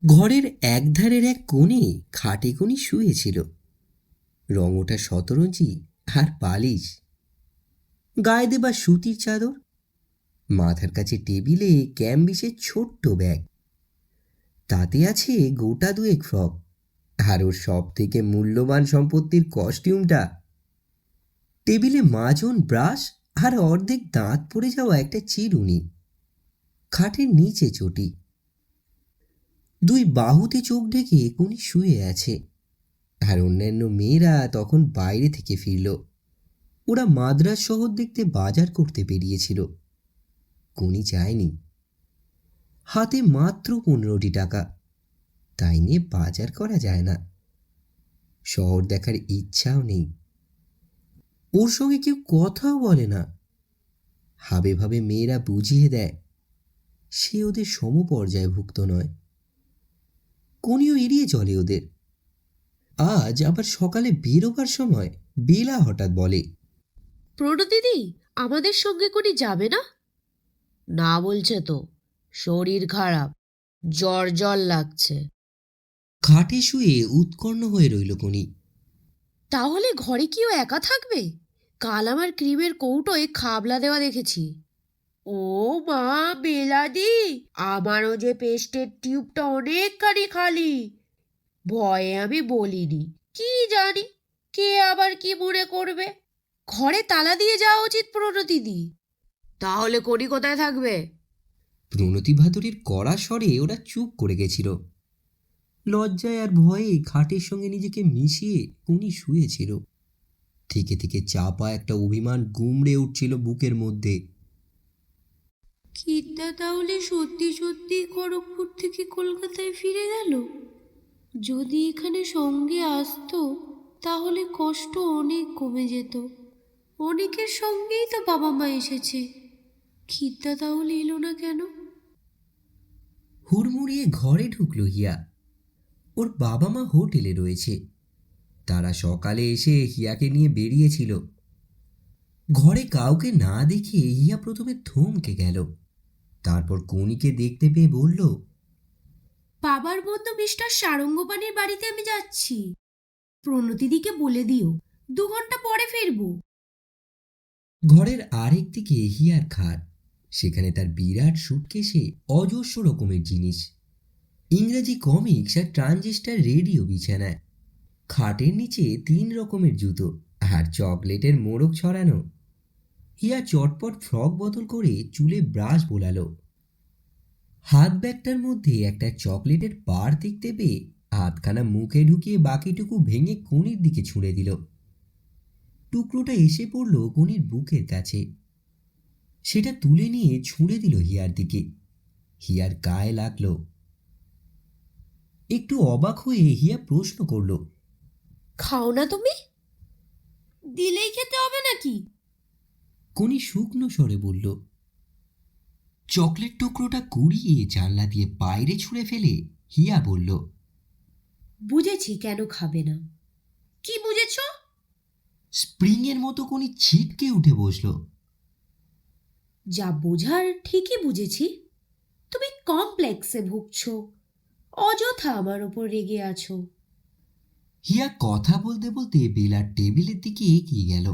ঘরের একধারের এক কোণে খাটে কোণে শুয়েছিল। রং ওঠা শতরঞ্জি আর বালিশ, গায়ে দেবা সুতির চাদর, মাথার কাছে টেবিলে ক্যাম্বিসের ছোট্ট ব্যাগ, তাতে আছে গোটা দুয়েক ফ্রক, আর ওর সব থেকে মূল্যবান সম্পত্তির কস্টিউমটা। টেবিলে মাজন, ব্রাশ আর অর্ধেক দাঁত পড়ে যাওয়া একটা চিরুনি। খাটের নিচে চটি। দুই বাহুতে চোখ ঢেকে কোনি শুয়ে আছে। আর অন্যান্য মেয়েরা তখন বাইরে থেকে ফিরল। ওরা মাদ্রাজ শহর দেখতে বাজার করতে বেরিয়েছিল। কোনি যায়নি। হাতে মাত্র 15টি টাকা, তাই নিয়ে বাজার করা যায় না। শহর দেখার ইচ্ছাও নেই। ওর সঙ্গে কেউ কথাও বলে না। হাবে ভাবে মেয়েরা বুঝিয়ে দেয় সে ওদের সমপর্যায়ভুক্ত নয়। কোনিও এড়িয়ে চলে ওদের। আজ আবার সকালে বেরোবার সময় বেলা হঠাৎ বলে, প্রণো দিদি, আমাদের সঙ্গে কোনি যাবে না? না বলছে তো, শরীর খারাপ, জ্বর জ্বর লাগছে। খাটে শুয়ে উৎকণ্ঠ হয়ে রইল কোনি। তাহলে ঘরে কেউ একা থাকবে? কাল আমার ক্রিমের কৌটোয় খাবলা দেওয়া দেখেছি। ও মা বেলাদি, আমারও যে পেস্টের টিউবটা অনেকখানি খালি। ভয়ে আমি বলিনি, কি জানি কে আবার কি মনে করবে। ঘরে তালা দিয়ে যাওয়া উচিত প্রণো দিদি। তাহলে কোনি কোথায় থাকবে? প্রণতি ভাদুরীর কড়া স্বরে ওরা চুপ করে গেছিল। লজ্জায় আর ভয়ে খাটের সঙ্গে নিজেকে মিশিয়ে কোনি শুয়েছিল। থেকে থেকে চাপা একটা অভিমান গুমড়ে উঠছিল বুকের মধ্যে। কিদ্দা তাহলে সত্যি সত্যি খড়গপুর থেকে কলকাতায় ফিরে গেল? যদি এখানে সঙ্গে আসতো তাহলে কষ্ট অনেক কমে যেত। অনেকের সঙ্গেই তো বাবা মা এসেছে, খিদ্দা তাহলে এলো না কেন? হুড়মুড়িয়ে ঘরে ঢুকল হিয়া। ওর বাবা মা হোটেলে রয়েছে। তারা সকালে এসে হিয়াকে নিয়ে বেরিয়েছিল। ঘরে কাউকে না দেখে হিয়া প্রথমে থমকে গেল। তারপর কোনিকে দেখতে পেয়ে বলল, বাবার বন্ধু মিস্টার সারঙ্গপাণির বাড়িতে আমি যাচ্ছি। প্রণতিদিকে বলে দিও 2 ঘন্টা পরে ফিরবো। ঘরের আরেক দিকে হিয়ার খাট। সেখানে তার বিরাট সুটকেসে অজস্র রকমের জিনিস, ইংরেজি কমিক্স আর ট্রানজিস্টার রেডিও বিছানায়। খাটের নিচে 3 রকমের জুতো আর চকলেটের মোড়ক ছড়ানো। হিয়া চটপট ফ্রক বদল করে চুলে ব্রাশ বোলালো। হাত ব্যাগটার মধ্যে একটা চকলেটের বার দেখতে পেয়ে হাতখানা মুখে ঢুকিয়ে বাকিটুকু ভেঙে কোনির দিকে ছুঁড়ে দিল। টুকরোটা এসে পড়ল কোনির বুকের কাছে। সেটা তুলে নিয়ে ছুঁড়ে দিল হিয়ার দিকে। হিয়ার গায়ে লাগল। একটু অবাক হয়ে হিয়া প্রশ্ন করল, খাও না তুমি? দিলেই খেতে হবে নাকি? কোনি শুকনো স্বরে বলল। চকলেট টুকরোটা কুড়িয়ে জানলা দিয়ে বাইরে ছুঁড়ে ফেলে হিয়া বলল, বুঝেছি কেন খাবে না। কি বুঝেছ? স্প্রিংয়ের মতো কোনি ছিটকে উঠে বসল। যা বোঝার ঠিকই বুঝেছি। তুমি কমপ্লেক্সে ভুগছো, অযথা আমার ওপর রেগে আছো। হিয়া কথা বলতে বলতে বেলার টেবিলের দিকে এগিয়ে গেল।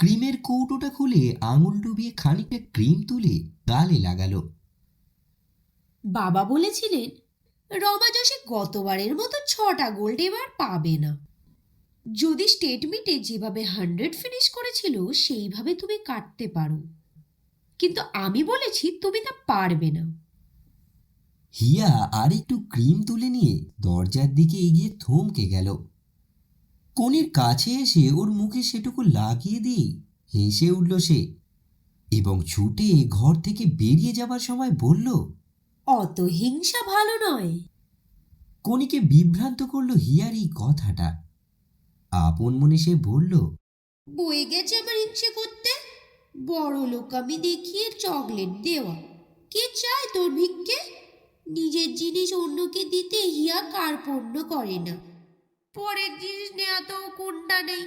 ক্রিমের কৌটোটা খুলে আঙুল ডুবিয়ে খানিকটা ক্রিম তুলে গালে লাগালো। বাবা বলেছিলেন রমা যশে গতবারের মতো 6টা গোল্ড এবার পাবে না। যদি স্টেট মিটে যেভাবে 100 ফিনিশ করেছিল সেইভাবে তুমি কাটতে পারো, কিন্তু আমি বলেছি তুমি তা পারবে না। হিয়া আর একটু ক্রিম তুলে নিয়ে দরজার দিকে এগিয়ে থমকে গেল। কোনির কাছে এসে ওর মুখে সেটুকু লাগিয়ে দিয়ে হেসে উঠল সে, এবং ছুটে ঘর থেকে বেরিয়ে যাবার সময় বলল, অত হিংসা ভালো নয়। কোনিকে বিভ্রান্ত করল হিয়ার এই কথাটা। আপন মনে সে বলল, বয়ে গেছে আমার হিংসে করতে। বড় লোক আমি দেখিয়ে চকলেট দেওয়া। কে চায় তোর ভিক্ষে? নিজের জিনিস অন্যকে দিতে হিয়া কার্পণ্য করে না। পরের জিনিস নেওয়া তো কোনটা নেই।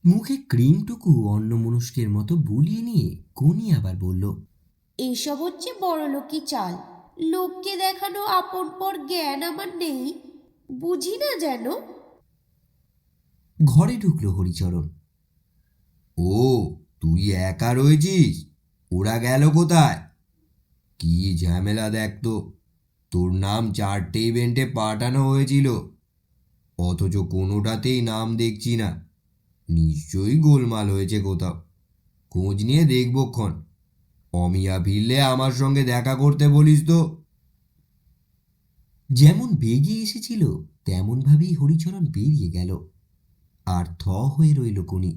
মুখে ক্রিমটুকু অন্যমনস্কের মতো বুলিয়ে নিয়ে কোনি আবার বলল, এইসব হচ্ছে বড় লোকি চাল। লোককে দেখানো আপন পর জ্ঞান আমার নেই, বুঝি না যেন। ঘরে ঢুকলো হরিচরণ। ও, তুই একা রয়েছিস? ওরা গেল কোথায়? কি ঝামেলা দেখ তো, তোর নাম 4টে ইভেন্টে পাঠানো হয়েছিল, অথচ কোনোটাতেই নাম দেখছি না। নিশ্চয়ই গোলমাল হয়েছে কোথাও, খোঁজ নিয়ে দেখবক্ষণ। অমিয়া ফিরলে আমার সঙ্গে দেখা করতে বলিস তো। যেমন বেগে এসেছিল তেমনভাবেই হরিচরণ বেরিয়ে গেল, আর থ হয়ে রইল কোনি।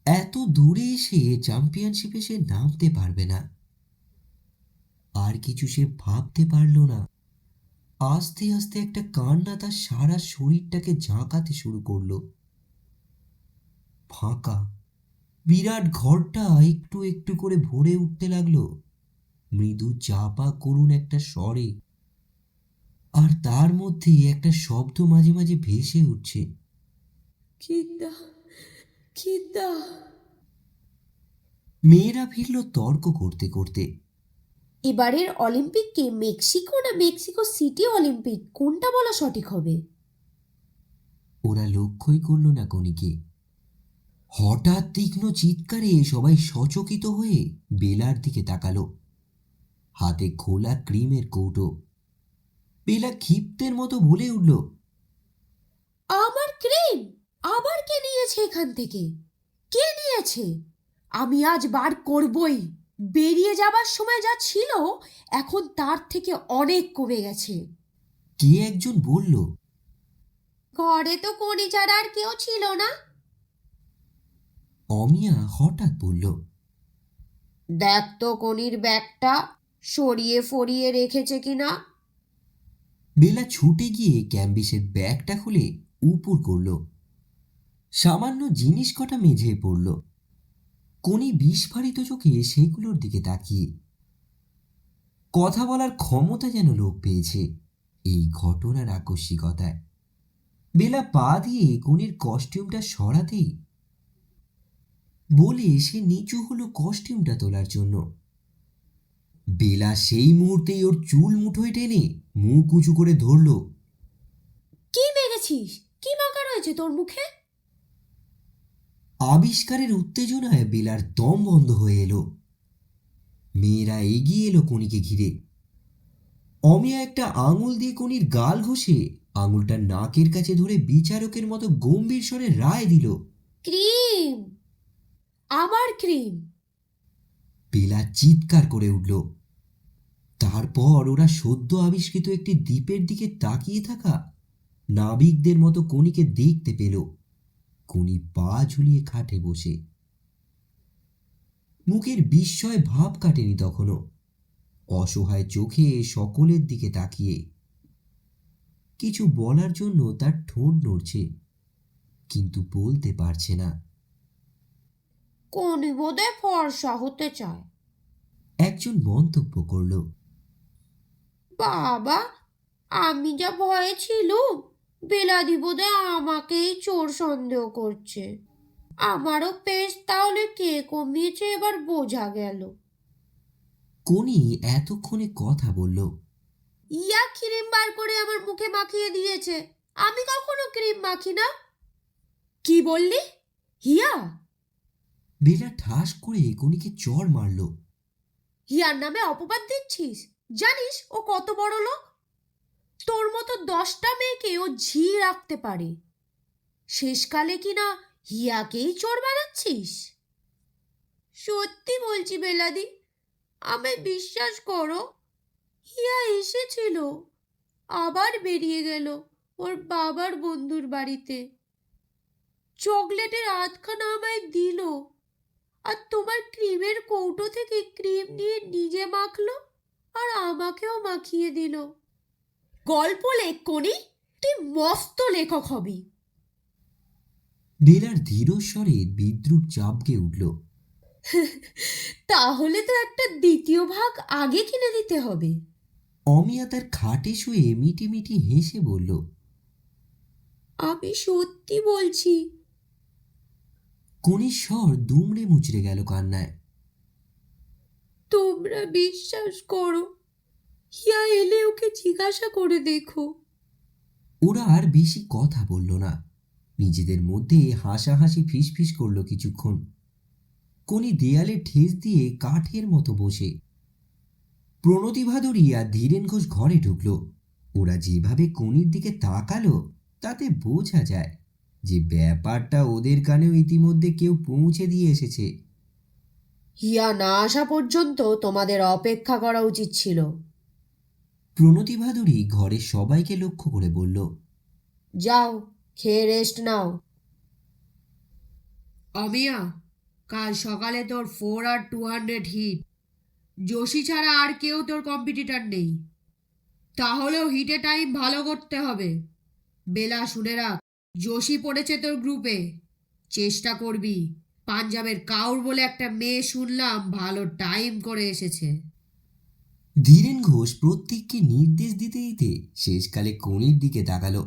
এত দূরে এসে চ্যাম্পিয়নশিপে সে নামতে পারবে না, আর কিছু সে ভাবতে পারল না। আস্তে আস্তে একটা কান্না তার সারা শরীরটাকে ঝাঁকাতে শুরু করলো। ফাঁকা বিরাট ঘরটা একটু একটু করে ভরে উঠতে লাগলো মৃদু চাপা করুণ একটা স্বরে, আর তার মধ্যে একটা শব্দ মাঝে মাঝে ভেসে উঠছে, খিদা, খিদা। মেয়েরা ফিরল তর্ক করতে করতে। এবারের অলিম্পিককে মেক্সিকো না মেক্সিকো সিটি অলিম্পিক, কোনটা বলা সঠিক হবে? ওরা লক্ষ্যই করল না কণিকে। হঠাৎ তীক্ষ্ণ চিৎকারে সবাই সচকিত হয়ে বেলার দিকে তাকালো। হাতে খোলা ক্রিমের কৌটো। বেলা ক্ষিপ্তের মতো বলে উঠল, আমার ক্রিম আবার কে নিয়েছে এখান থেকে? কে নিয়েছে? আমি আজ বার করবই। বেরিয়ে যাবার সময় যা ছিল এখন তার থেকে অনেক কমে গেছে। কে একজন বলল, ঘরে তো কোনি ছাড়া আর কেউ ছিল না। অমিয়া হঠাৎ বলল, দেখ তো কোনির ব্যাগটা সরিয়ে ফরিয়ে রেখেছে কিনা। বেলা ছুটে গিয়ে ক্যাম্বিসের ব্যাগটা খুলে উপুর করল। সামান্য জিনিস কটা মেঝে পড়ল। কোনি বিস্ফারিত চোখে সেগুলোর দিকে তাকিয়ে। কথা বলার ক্ষমতা যেন লোপ পেয়েছে এই ঘটনার আকস্মিকতায়। বেলা পা দিয়ে কোনির কস্টিউমটা সরাতেই বলে সে নিচু হলো কস্টিউমটা তোলার জন্য। বেলা সেই মুহূর্তেই ওর চুল মুঠোয় টেনে মুখ উঁচু করে ধরল। কি মেরেছিস? কি মাখা রয়েছে তোর মুখে? আবিষ্কারের উত্তেজনায় বেলার দম বন্ধ হয়ে এলো। মেয়েরা এগিয়ে এলো কোনিকে ঘিরে। অমিয়া একটা আঙুল দিয়ে কোনির গাল ঘষে আঙুলটা নাকের কাছে ধরে বিচারকের মতো গম্ভীর স্বরে রায় দিল, ক্রিম, আমার ক্রিম। বেলা চিৎকার করে উঠল। তারপর ওরা সদ্য আবিষ্কৃত একটি দ্বীপের দিকে তাকিয়ে থাকা নাবিকদের মতো কোনিকে দেখতে পেল। কোনি পা ঝুলিয়ে খাটে বসে। মুখের বিস্ময় ভাব কাটেনি তখনও। অসহায় চোখে সকলের দিকে তাকিয়ে। কিছু বলার জন্য তার ঠোঁট নড়ছে, কিন্তু বলতে পারছে না। কোনি বোধহয় ফর্সা হতে চায়। একজন মন্তব্য করল, বাবা, আমি যা ভয়ে ছিলুম, বেলাদি বোধহয় আমাকেই চোর সন্দেহ করছে। আমারও পেশ তাহলে কে কমিয়েছে এবার বোঝা গেল। কোনি এতক্ষণে কথা বলল, ইয়া ক্রিম বার করে আমার মুখে মাখিয়ে দিয়েছে। আমি কখনো ক্রিম মাখি না। কি বললি? হিয়া? বেলা ঠাস করে কোনিকে চড় মারল। হিয়ার নামে অপবাদ দিচ্ছিস? জানিস ও কত বড় লোক? তোর মতো 10টা মেয়েকে ও ঝি রাখতে পারে। শেষকালে কিনা হিয়াকেই চোর বানাচ্ছিস? সত্যি বলছি বেলাদি, আমায় বিশ্বাস করো। হিয়া এসেছিল, আবার বেরিয়ে গেল ওর বাবার বন্ধুর বাড়িতে। চকলেটের আধখানা আমায় দিল, আর তোমার ক্রিমের কৌটো থেকে ক্রিম নিয়ে নিজে মাখলো আর আমাকেও মাখিয়ে দিল। গল্প লেখ কোনি, তুই মস্ত লেখক হবি। বেলার ধীরস্বরে বিদ্রুপ চাপকে উঠল। তাহলে তো একটা দ্বিতীয় ভাগ আগে কিনে দিতে হবে। অমিয়া তার খাটে শুয়ে মিটি মিটি হেসে বলল, আমি সত্যি বলছি। কোনির স্বর দুমড়ে মুচড়ে গেল কান্নায়। তোমরা বিশ্বাস করো, হিয়া এলে ওকে জিজ্ঞাসা করে দেখো। ওরা আর বেশি কথা বলল না, নিজেদের মধ্যে হাসাহাসি ফিসফিস করলো কিছুক্ষণ। কোনি দেয়ালে ঠেস দিয়ে কাঠের মতো বসে। প্রণতি ভাদুরী আর ধীরেন ঘোষ ঘরে ঢুকল। ওরা যেভাবে কোনির দিকে তাকালো তাতে বোঝা যায় যে ব্যাপারটা ওদের কানেও ইতিমধ্যে কেউ পৌঁছে দিয়ে এসেছে। হিয়া না আসা পর্যন্ত তোমাদের অপেক্ষা করা উচিত ছিল। প্রণতি ভাদুরী ঘরের সবাইকে লক্ষ্য করে বলল, যাও, খেয়ে রেস্ট নাও। অমিয়া, কাল সকালে তোর 4 আর 200 হিট। যোশী ছাড়া আর কেউ তোর কম্পিটিটর নেই। তাহলেও হিটে টাইম ভালো করতে হবে। বেলা, শুনে রাখ, যোশী পড়েছে তোর গ্রুপে। চেষ্টা করবি। পাঞ্জাবের কাউর বলে একটা মেয়ে শুনলাম ভালো টাইম করে এসেছে। ধীরেন ঘোষ প্রত্যেককে নির্দেশ দিতে দিতে শেষকালে কোনির দিকে তাকালো।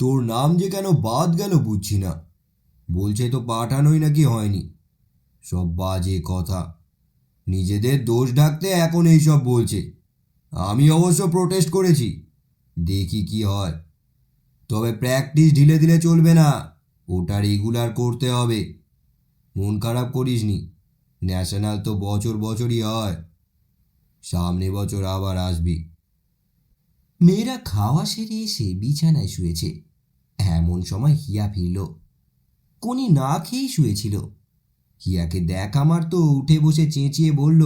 তোর নাম যে কেন বাদ গেল বুঝছি না। বলছে তো পাঠানোই নাকি হয়নি। সব বাজে কথা। নিজেদের দোষ ঢাকতে এখন এইসব বলছে। আমি অবশ্য প্রোটেস্ট করেছি, দেখি কি হয়। তবে প্র্যাকটিস ঢিলে দিলে চলবে না, ওটা রেগুলার করতে হবে। মন খারাপ করিসনি, ন্যাশনাল তো বছর বছরই হয়। সামনে বছর আবার আসবি। মেয়েরা খাওয়া সেরে এসে বিছানায় শুয়েছে। এমন সময় হিয়া ফিরল। কোনি না খেয়েই শুয়েছিল। হিয়াকে দেখা মাত্র উঠে বসে চেঁচিয়ে বলল,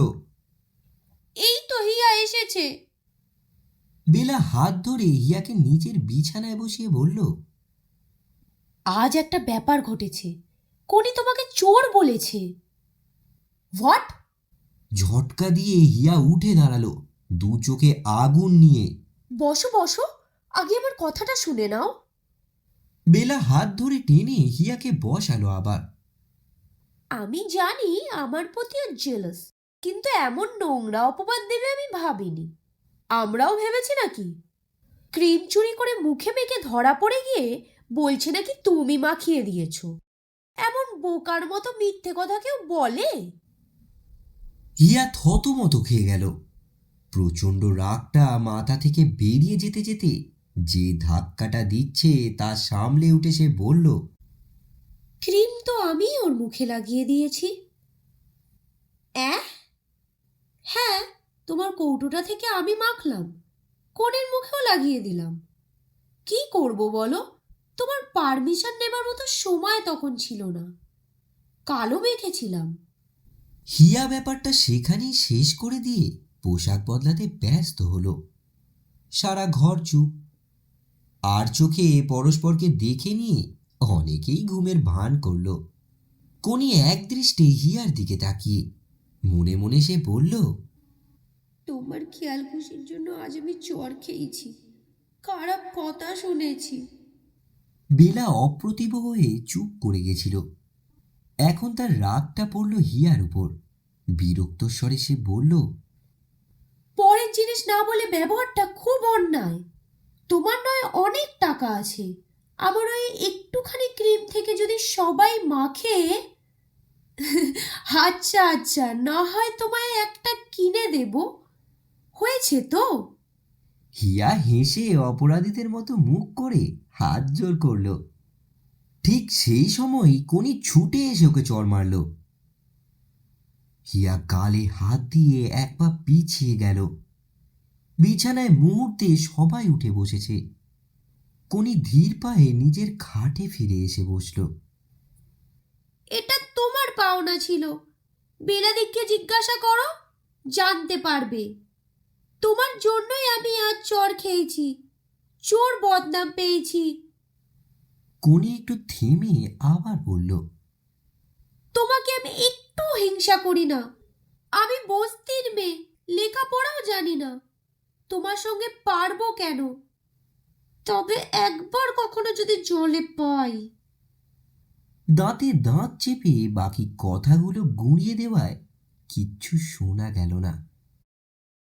এই তো হিয়া এসেছে। বেলা হাত ধরে হিয়াকে নিজের বিছানায় বসিয়ে বলল, আজ একটা ব্যাপার ঘটেছে। কোনি তোমাকে চোর বলেছে। হোয়াট? ঝটকা দিয়ে হিয়া উঠে দাঁড়ালো, দু চোখে আগুন নিয়ে। বসো বসো, আগে আমার কথাটা শুনে নাও। বেলা হাত ধরে টেনে হিয়াকে বসালো আবার। আমি জানি আমার প্রতি জেলাস, কিন্তু এমন নোংরা অপবাদ দেবে আমি ভাবিনি। আমরাও ভেবেছি নাকি? ক্রিম চুরি করে মুখে মেখে ধরা পড়ে গিয়ে বলছে নাকি তুমি মাখিয়ে দিয়েছো। এমন বোকার মতো মিথ্যে কথা কেউ বলে? হিয়া থতমত খেয়ে গেল। প্রচণ্ড রাগটা মাথা থেকে বেরিয়ে যেতে যেতে যে ধাক্কাটা দিচ্ছে তা সামলে উঠে সে বলল, ক্রিম তো আমি ওর মুখে লাগিয়ে দিয়েছি। হ্যাঁ, তোমার কৌটোটা থেকে আমি মাখলাম, কোণের মুখেও লাগিয়ে দিলাম। কি করব বলো? তোমার পারমিশন নেবার মতো সময় তখন ছিল না। কালো মেখেছিলাম। হিয়া ব্যাপারটা সেখানেই শেষ করে দিয়ে পোশাক বদলাতে ব্যস্ত হলো। সারা ঘর চুপ। আর চোখে পরস্পরকে দেখে নিয়ে অনেকেই ঘুমের ভান করল। কোনি একদৃষ্টে হিয়ার দিকে তাকিয়ে মনে মনে সে বলল, তোমার খেয়াল খুশির জন্য আজ আমি চর খেয়েছি, খারাপ কথা শুনেছি। বেলা অপ্রতিভ হয়ে চুপ করে গেছিল। এখন তার রাগটা পড়ল হিয়ার উপর। বিরক্ত স্বরে সে বলল, পরের জিনিস না বলে ব্যবহারটা খুব অন্যায়। তোমার নয় অনেক টাকা আছে, আমার ওই একটুখানি ক্রিম থেকে যদি সবাই মাখে। আচ্ছা আচ্ছা, না হয় তোমায় একটা কিনে দেব, হয়েছে তো। হিয়া হেসে অপরাধীদের মতো মুখ করে হাত জোর করল। ঠিক সেই সময় কোনি ছুটে এসে ওকে চড় মারল। হিয়া গালে হাত দিয়ে এক পা পিছিয়ে গেল। বিছানায় মুহূর্তে সবাই উঠে বসেছে। কোনি ধীর পায়ে নিজের খাটে ফিরে এসে বসল। এটা তোমার পাওনা ছিল। বেলাদিককে জিজ্ঞাসা করো, জানতে পারবে। তোমার জন্যই আমি আজ চর খেয়েছি, চোর বদনাম পেয়েছি। কোনি একটু থেমে আবার বলল, তোমাকে আমি একটু হিংসা করি না। আমি বস্তির মেয়ে, লেখাপড়াও জানি না। তোমার সঙ্গে পারবো কেন? তবে একবার কখনো যদি জলে পাই। দাঁতে দাঁত চেপে বাকি কথাগুলো গুঁড়িয়ে দেওয়ায় কিচ্ছু শোনা গেল না।